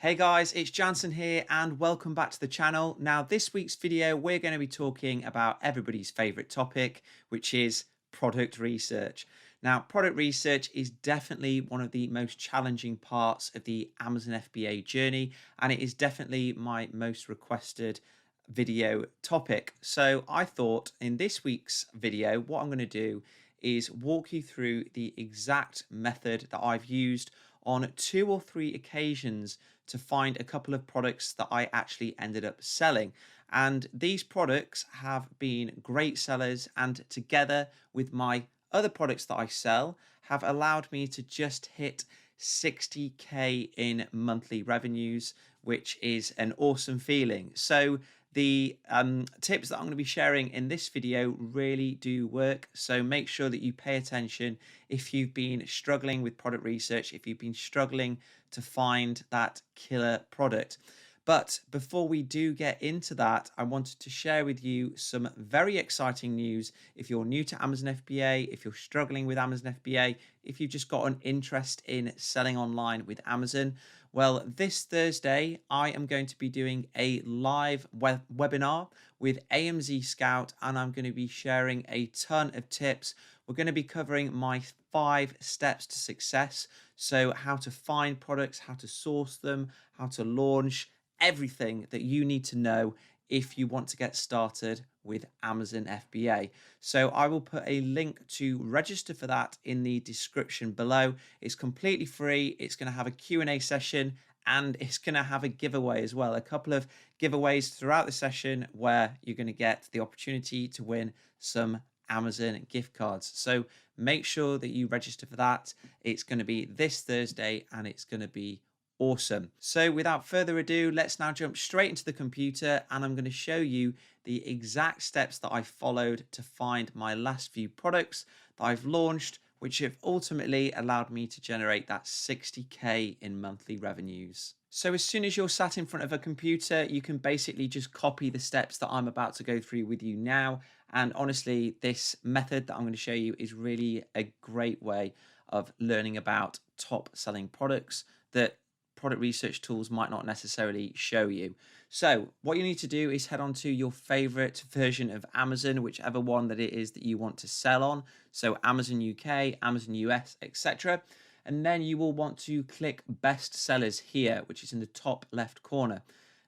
Hey guys, it's Jansen here and welcome back to the channel. Now this week's video we're going to be talking about everybody's favorite topic, which is product research. Now product research is definitely one of the most challenging parts of the Amazon FBA journey, and it is definitely my most requested video topic. So I thought in this week's video what I'm going to do is walk you through the exact method that I've used on 2 or 3 occasions to find a couple of products that I actually ended up selling. And these products have been great sellers, and together with my other products that I sell have allowed me to just hit 60k in monthly revenues, which is an awesome feeling. So the tips that I'm going to be sharing in this video really do work. So make sure that you pay attention if you've been struggling with product research, if you've been struggling to find that killer product. But before we do get into that, I wanted to share with you some very exciting news. If you're new to Amazon FBA, if you're struggling with Amazon FBA, if you've just got an interest in selling online with Amazon, well, this Thursday, I am going to be doing a live webinar with AMZ Scout, and I'm going to be sharing a ton of tips. We're going to be covering my 5 steps to success. So how to find products, how to source them, how to launch, everything that you need to know if you want to get started with Amazon FBA. So I will put a link to register for that in the description below. It's completely free. It's going to have a Q&A session, and it's going to have a giveaway as well. A couple of giveaways throughout the session where you're going to get the opportunity to win some Amazon gift cards. So make sure that you register for that. It's going to be this Thursday and it's going to be awesome. So without further ado, let's now jump straight into the computer, and I'm going to show you the exact steps that I followed to find my last few products that I've launched, which have ultimately allowed me to generate that 60k in monthly revenues. So as soon as you're sat in front of a computer, you can basically just copy the steps that I'm about to go through with you now. And honestly, this method that I'm going to show you is really a great way of learning about top selling products that product research tools might not necessarily show you. So what you need to do is head on to your favorite version of Amazon, whichever one that it is that you want to sell on. So Amazon UK, Amazon US, etc. And then you will want to click best sellers here, which is in the top left corner.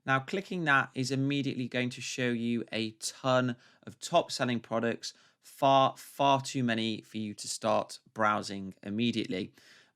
Now clicking that is immediately going to show you a ton of top selling products, far too many for you to start browsing immediately.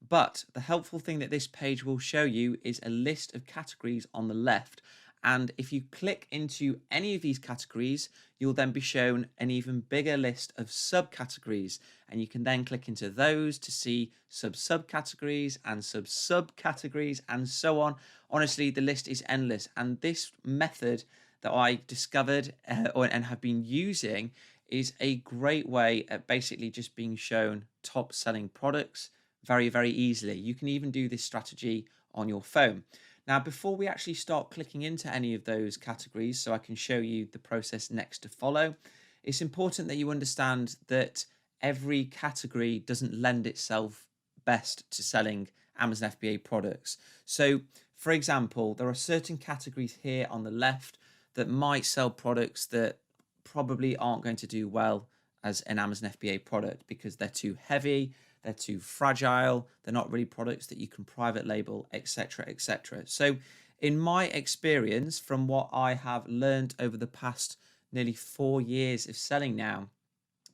But the helpful thing that this page will show you is a list of categories on the left. And if you click into any of these categories, you'll then be shown an even bigger list of subcategories. And you can then click into those to see subcategories and subcategories and so on. Honestly, the list is endless. And this method that I discovered and have been using is a great way at basically just being shown top selling products very easily. You can even do this strategy on your phone. Now, before we actually start clicking into any of those categories, so I can show you the process next to follow, it's important that you understand that every category doesn't lend itself best to selling Amazon FBA products. So, for example, there are certain categories here on the left that might sell products that probably aren't going to do well as an Amazon FBA product because they're too heavy, they're too fragile, they're not really products that you can private label, etc., etc. So in my experience, from what I have learned over the past nearly 4 years of selling now,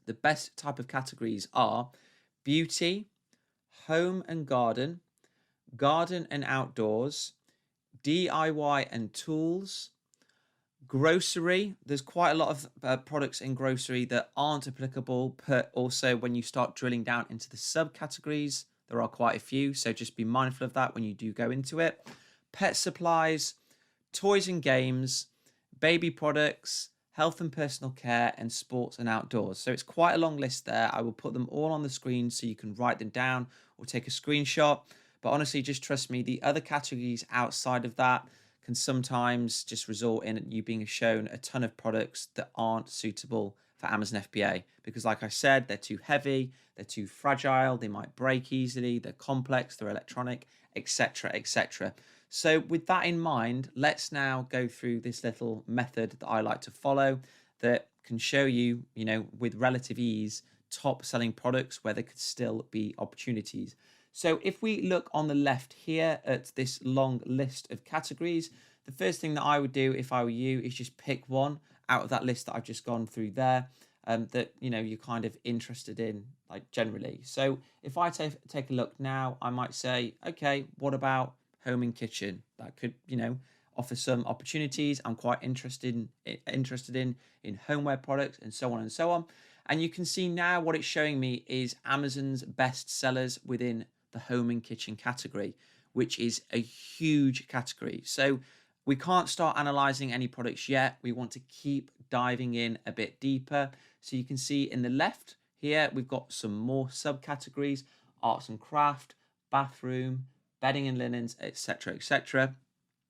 the best type of categories are beauty, home and garden, garden and outdoors, DIY and tools, grocery. There's quite a lot of products in grocery that aren't applicable, but also when you start drilling down into the subcategories, there are quite a few, so just be mindful of that when you do go into it. Pet supplies, toys and games, baby products, health and personal care, and sports and outdoors. So it's quite a long list there. I will put them all on the screen so you can write them down or take a screenshot. But honestly, just trust me, the other categories outside of that can sometimes just result in you being shown a ton of products that aren't suitable for Amazon FBA because, like I said, they're too heavy, they're too fragile, they might break easily, they're complex, they're electronic, etc., etc. So with that in mind, let's now go through this little method that I like to follow that can show you, with relative ease, top selling products where there could still be opportunities. So if we look on the left here at this long list of categories, the first thing that I would do if I were you is just pick one out of that list that I've just gone through there, that you're kind of interested in, like, generally. So if I take a look now, I might say, okay, what about home and kitchen? That could offer some opportunities. I'm quite interested in homeware products, and so on and so on. And you can see now what it's showing me is Amazon's best sellers within the home and kitchen category, which is a huge category. So we can't start analyzing any products yet. We want to keep diving in a bit deeper. So you can see in the left here, we've got some more subcategories: arts and craft, bathroom, bedding and linens, etc., etc.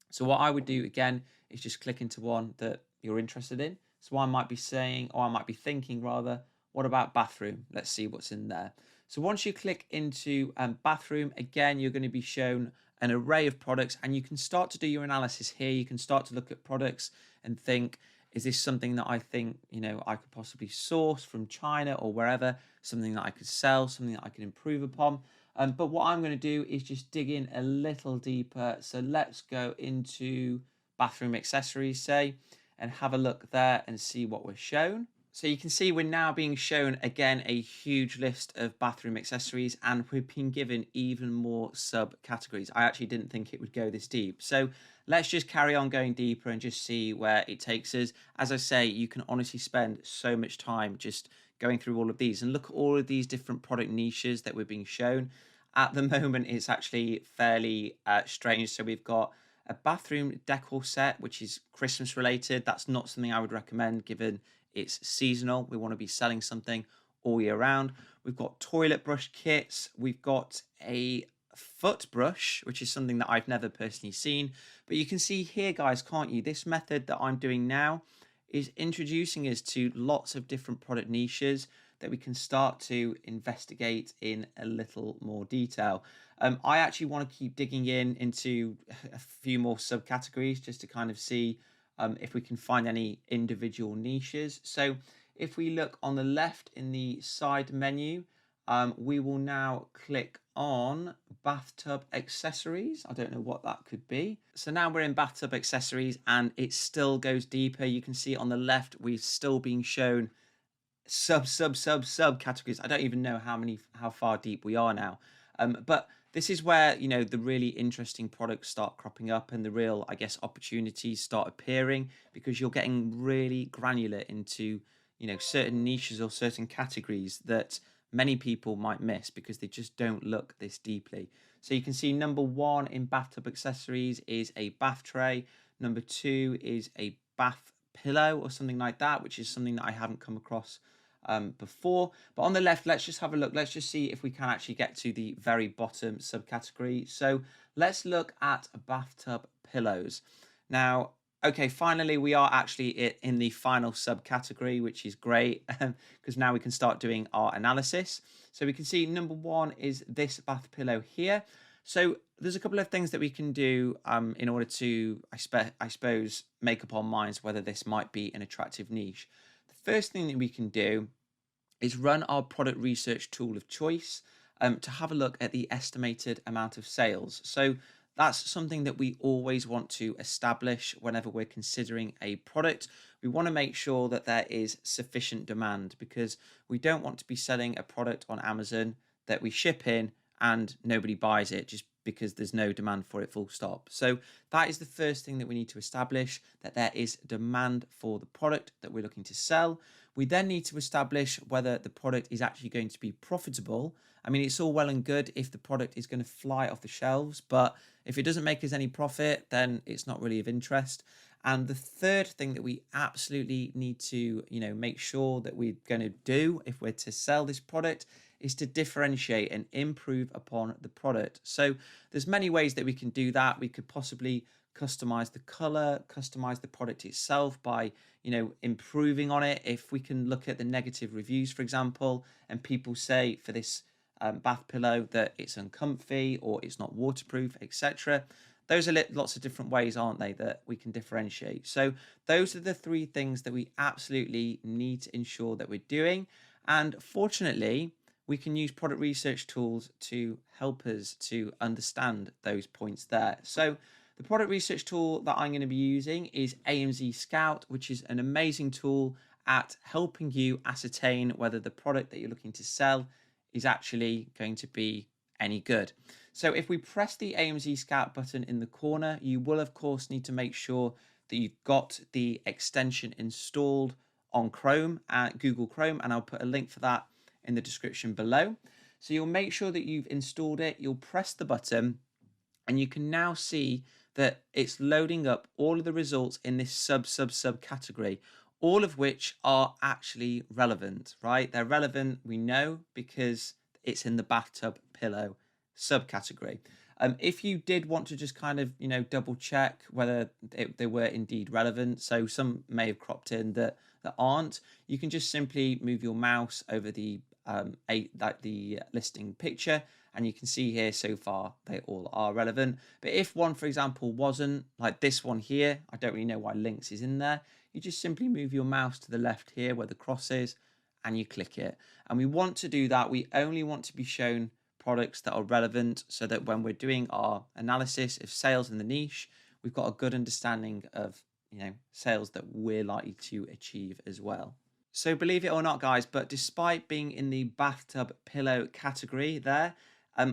So what I would do again is just click into one that you're interested in. So I might be saying, or I might be thinking rather, what about bathroom? Let's see what's in there. So once you click into bathroom, again, you're going to be shown an array of products, and you can start to do your analysis here. You can start to look at products and think, is this something that I think, I could possibly source from China or wherever, something that I could sell, something that I can improve upon. But what I'm going to do is just dig in a little deeper. So let's go into bathroom accessories, say, and have a look there and see what we're shown. So you can see we're now being shown again a huge list of bathroom accessories, and we've been given even more subcategories. I actually didn't think it would go this deep. So let's just carry on going deeper and just see where it takes us. As I say, you can honestly spend so much time just going through all of these and look at all of these different product niches that we're being shown. At the moment, it's actually fairly strange. So we've got a bathroom decor set, which is Christmas related. That's not something I would recommend given it's seasonal. We want to be selling something all year round. We've got toilet brush kits. We've got a foot brush, which is something that I've never personally seen. But you can see here, guys, can't you? This method that I'm doing now is introducing us to lots of different product niches that we can start to investigate in a little more detail. I actually want to keep digging into a few more subcategories just to kind of see if we can find any individual niches. So if we look on the left in the side menu, we will now click on bathtub accessories. I don't know what that could be. So now we're in bathtub accessories, and it still goes deeper. You can see on the left, we're still being shown sub categories. I don't even know how far deep we are now. But this is where, the really interesting products start cropping up and the real, I guess, opportunities start appearing, because you're getting really granular into, certain niches or certain categories that many people might miss because they just don't look this deeply. So you can see number one in bathtub accessories is a bath tray. Number two is a bath pillow or something like that, which is something that I haven't come across before. But on the left, let's just have a look. Let's just see if we can actually get to the very bottom subcategory. So let's look at bathtub pillows. Now, okay, finally, we are actually in the final subcategory, which is great because now we can start doing our analysis. So we can see number one is this bath pillow here. So there's a couple of things that we can do in order to, I suppose, make up our minds whether this might be an attractive niche. The first thing that we can do is run our product research tool of choice to have a look at the estimated amount of sales. So that's something that we always want to establish whenever we're considering a product. We want to make sure that there is sufficient demand, because we don't want to be selling a product on Amazon that we ship in and nobody buys it just because there's no demand for it, full stop. So that is the first thing that we need to establish, that there is demand for the product that we're looking to sell. We then need to establish whether the product is actually going to be profitable. I mean, it's all well and good if the product is going to fly off the shelves, but if it doesn't make us any profit, then it's not really of interest. And the third thing that we absolutely need to, make sure that we're going to do if we're to sell this product is to differentiate and improve upon the product. So there's many ways that we can do that. We could possibly customize the color, customize the product itself by, improving on it. If we can look at the negative reviews, for example, and people say for this bath pillow that it's uncomfy or it's not waterproof, etc., those are lots of different ways, aren't they, that we can differentiate. So those are the three things that we absolutely need to ensure that we're doing. And fortunately, we can use product research tools to help us to understand those points there. So the product research tool that I'm going to be using is AMZ Scout, which is an amazing tool at helping you ascertain whether the product that you're looking to sell is actually going to be any good. So if we press the AMZ Scout button in the corner, you will of course need to make sure that you've got the extension installed on Chrome, Google Chrome, and I'll put a link for that in the description below. So you'll make sure that you've installed it, you'll press the button, and you can now see that it's loading up all of the results in this sub category, all of which are actually relevant, right? They're relevant, we know, because it's in the bathtub pillow subcategory. If you did want to just kind of, double check whether they were indeed relevant, so some may have cropped in that aren't, you can just simply move your mouse over the listing picture, and you can see here so far they all are relevant. But if one, for example, wasn't, like this one here, I don't really know why links is in there, you just simply move your mouse to the left here where the cross is and you click it. And we want to do that. We only want to be shown products that are relevant, so that when we're doing our analysis of sales in the niche, we've got a good understanding of sales that we're likely to achieve as well. So believe it or not, guys, but despite being in the bathtub pillow category there,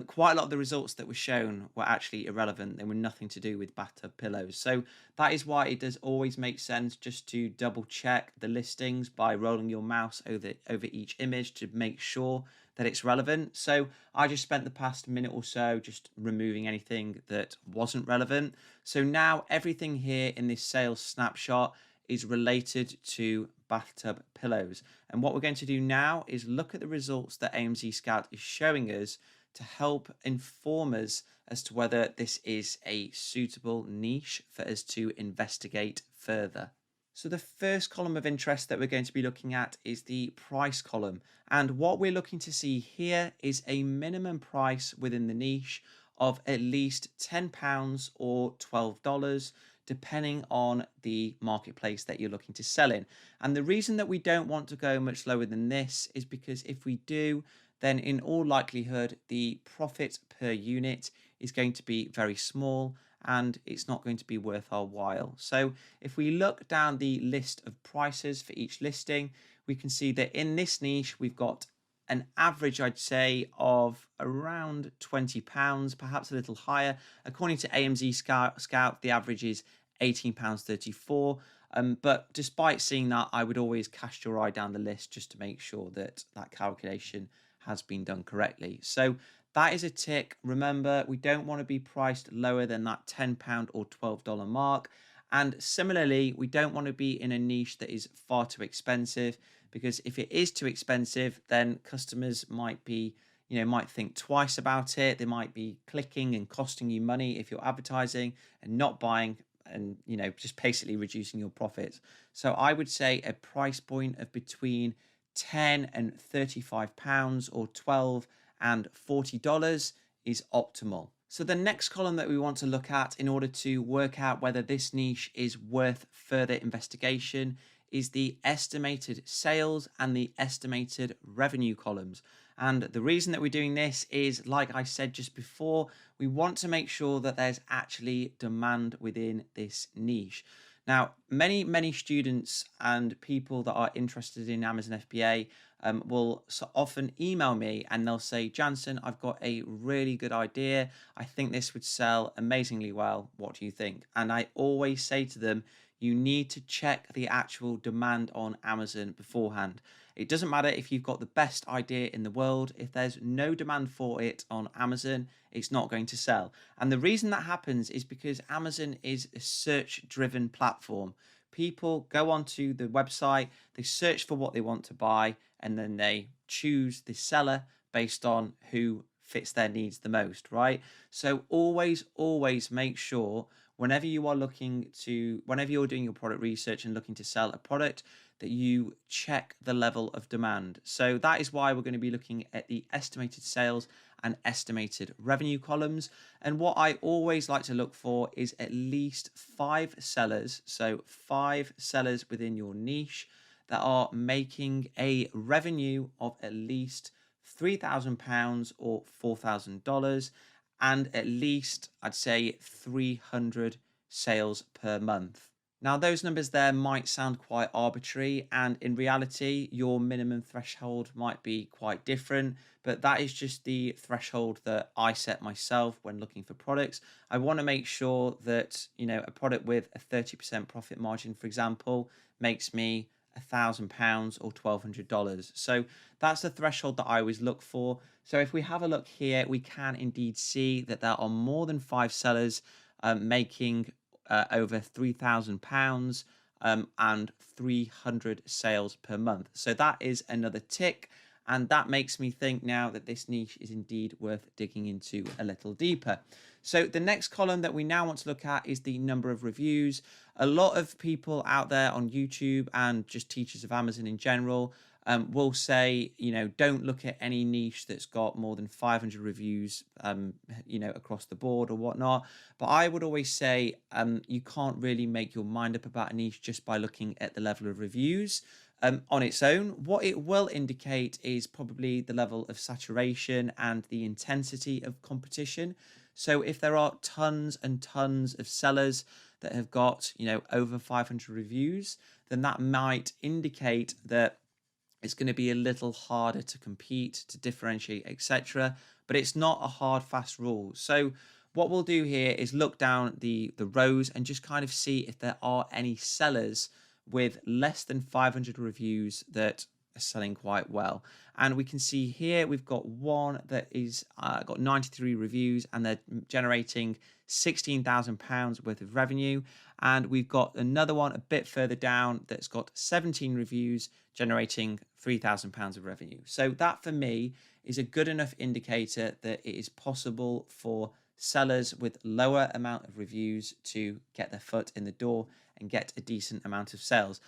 quite a lot of the results that were shown were actually irrelevant. They were nothing to do with bathtub pillows. So that is why it does always make sense just to double check the listings by rolling your mouse over each image to make sure that it's relevant. So I just spent the past minute or so just removing anything that wasn't relevant. So now everything here in this sales snapshot is related to bathtub pillows. And what we're going to do now is look at the results that AMZ Scout is showing us to help inform us as to whether this is a suitable niche for us to investigate further. So the first column of interest that we're going to be looking at is the price column. And what we're looking to see here is a minimum price within the niche of at least £10 or $12, depending on the marketplace that you're looking to sell in. And the reason that we don't want to go much lower than this is because if we do, then in all likelihood, the profit per unit is going to be very small and it's not going to be worth our while. So if we look down the list of prices for each listing, we can see that in this niche, we've got an average, I'd say, of around £20, perhaps a little higher. According to AMZ Scout, the average is £18.34. But despite seeing that, I would always cast your eye down the list just to make sure that that calculation has been done correctly. So that is a tick. Remember, we don't want to be priced lower than that £10 or $12 mark. And similarly, we don't want to be in a niche that is far too expensive, because if it is too expensive, then customers might think twice about it. They might be clicking and costing you money if you're advertising and not buying, and just basically reducing your profits. So I would say a price point of between £10 and £35 or $12 and $40 is optimal. So the next column that we want to look at in order to work out whether this niche is worth further investigation is the estimated sales and the estimated revenue columns. And the reason that we're doing this is, like I said just before, we want to make sure that there's actually demand within this niche. Now, many students and people that are interested in Amazon FBA will so often email me and they'll say, Jansen, I've got a really good idea. I think this would sell amazingly well. What do you think? And I always say to them, you need to check the actual demand on Amazon beforehand. It doesn't matter if you've got the best idea in the world. If there's no demand for it on Amazon, it's not going to sell. And the reason that happens is because Amazon is a search-driven platform. People go onto the website, they search for what they want to buy, and then they choose the seller based on who fits their needs the most, right? So always make sure whenever you're doing your product research and looking to sell a product, that you check the level of demand. So that is why we're going to be looking at the estimated sales and estimated revenue columns. And what I always like to look for is at least 5 sellers. So 5 sellers within your niche that are making a revenue of at least £3,000 or $4,000, and at least, I'd say, 300 sales per month. Now, those numbers there might sound quite arbitrary, and in reality, your minimum threshold might be quite different, but that is just the threshold that I set myself when looking for products. I want to make sure that, a product with a 30% profit margin, for example, makes me £1,000 or $1,200. So that's the threshold that I always look for. So if we have a look here, we can indeed see that there are more than 5 sellers making over £3,000 and 300 sales per month. So that is another tick. And that makes me think now that this niche is indeed worth digging into a little deeper. So the next column that we now want to look at is the number of reviews. A lot of people out there on YouTube and just teachers of Amazon in general will say, don't look at any niche that's got more than 500 reviews, across the board or whatnot. But I would always say you can't really make your mind up about a niche just by looking at the level of reviews. On its own, what it will indicate is probably the level of saturation and the intensity of competition. So if there are tons and tons of sellers that have got, over 500 reviews, then that might indicate that it's going to be a little harder to compete, to differentiate, etc. But it's not a hard, fast rule. So what we'll do here is look down the rows and just kind of see if there are any sellers with less than 500 reviews that are selling quite well. And we can see here we've got one that is got 93 reviews and they're generating £16,000 worth of revenue. And we've got another one a bit further down that's got 17 reviews generating £3,000 of revenue. So that for me is a good enough indicator that it is possible for sellers with lower amount of reviews to get their foot in the door and get a decent amount of sales.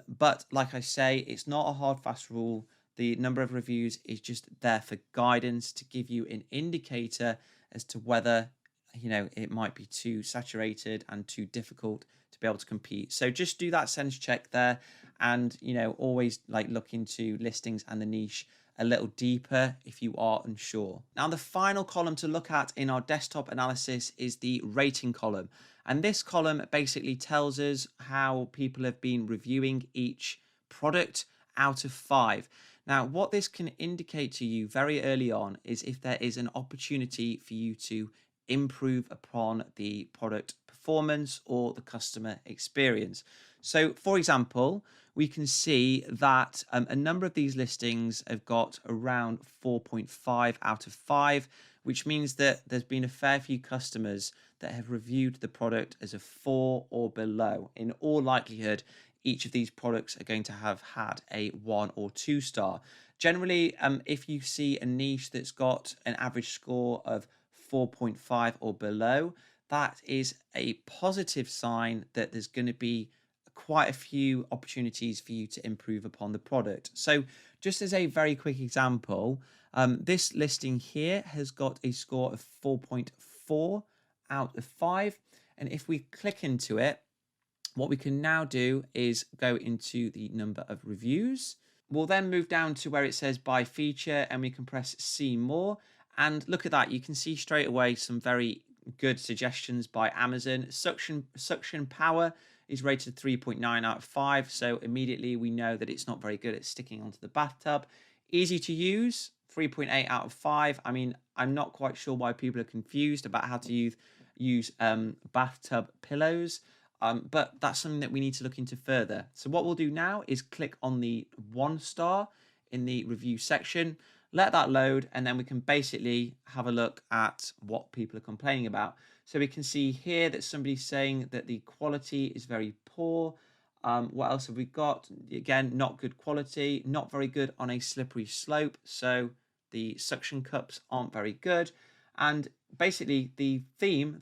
But like I say, it's not a hard, fast rule. The number of reviews is just there for guidance to give you an indicator as to whether, it might be too saturated and too difficult to be able to compete. So just do that sense check there and, always look into listings and the niche a little deeper if you are unsure. Now, the final column to look at in our desktop analysis is the rating column. And this column basically tells us how people have been reviewing each product out of 5. Now, what this can indicate to you very early on is if there is an opportunity for you to improve upon the product performance or the customer experience. So, for example, we can see that a number of these listings have got around 4.5 out of 5, which means that there's been a fair few customers that have reviewed the product as a 4 or below. In all likelihood, each of these products are going to have had a 1 or 2 star. Generally, if you see a niche that's got an average score of 4.5 or below, that is a positive sign that there's going to be quite a few opportunities for you to improve upon the product. So just as a very quick example, this listing here has got a score of 4.4 out of 5. And if we click into it, what we can now do is go into the number of reviews. We'll then move down to where it says by feature and we can press see more. And look at that, you can see straight away some very good suggestions by Amazon. Suction power is rated 3.9 out of 5. So immediately we know that it's not very good at sticking onto the bathtub. Easy to use, 3.8 out of 5. I mean, I'm not quite sure why people are confused about how to use bathtub pillows. But that's something that we need to look into further. So what we'll do now is click on the 1 star in the review section, let that load, and then we can basically have a look at what people are complaining about. So we can see here that somebody's saying that the quality is very poor. What else have we got? Again, not good quality, not very good on a slippery slope. So the suction cups aren't very good. And basically the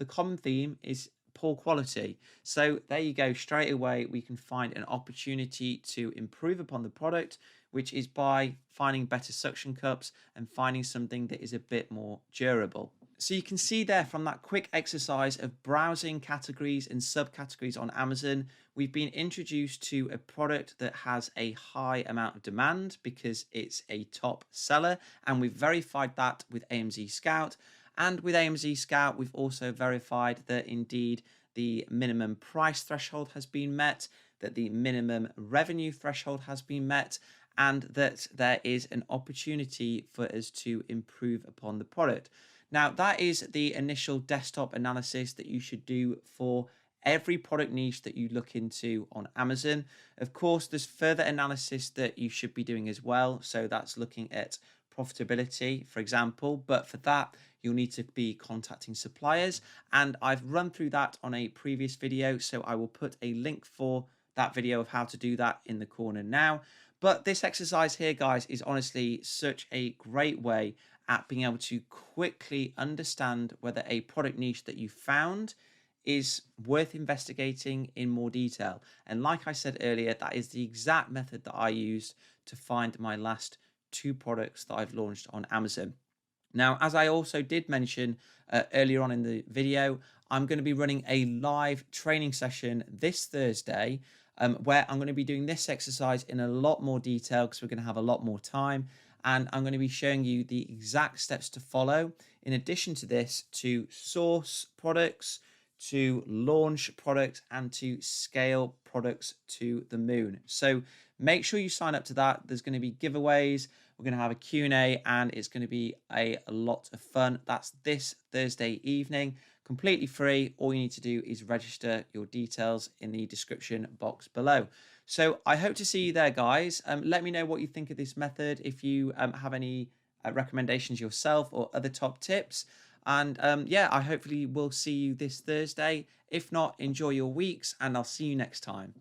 common theme is poor quality. So there you go, straight away we can find an opportunity to improve upon the product, which is by finding better suction cups and finding something that is a bit more durable. So you can see there from that quick exercise of browsing categories and subcategories on Amazon, we've been introduced to a product that has a high amount of demand because it's a top seller, and we've verified that with AMZ Scout. And with AMZ Scout, we've also verified that indeed the minimum price threshold has been met, that the minimum revenue threshold has been met, and that there is an opportunity for us to improve upon the product. Now, that is the initial desktop analysis that you should do for every product niche that you look into on Amazon. Of course, there's further analysis that you should be doing as well. So that's looking at profitability, for example. But for that, you'll need to be contacting suppliers. And I've run through that on a previous video. So I will put a link for that video of how to do that in the corner now. But this exercise here, guys, is honestly such a great way at being able to quickly understand whether a product niche that you found is worth investigating in more detail. And like I said earlier, that is the exact method that I used to find my last 2 products that I've launched on Amazon. Now, as I also did mention earlier on in the video, I'm going to be running a live training session this Thursday where I'm going to be doing this exercise in a lot more detail because we're going to have a lot more time. And I'm going to be showing you the exact steps to follow, in addition to this, to source products, to launch products, and to scale products to the moon. So make sure you sign up to that. There's going to be giveaways. We're going to have a Q&A, and it's going to be a lot of fun. That's this Thursday evening, completely free. All you need to do is register your details in the description box below. So I hope to see you there, guys. Let me know what you think of this method, if you have any recommendations yourself or other top tips. And yeah, I hopefully will see you this Thursday. If not, enjoy your weeks, and I'll see you next time.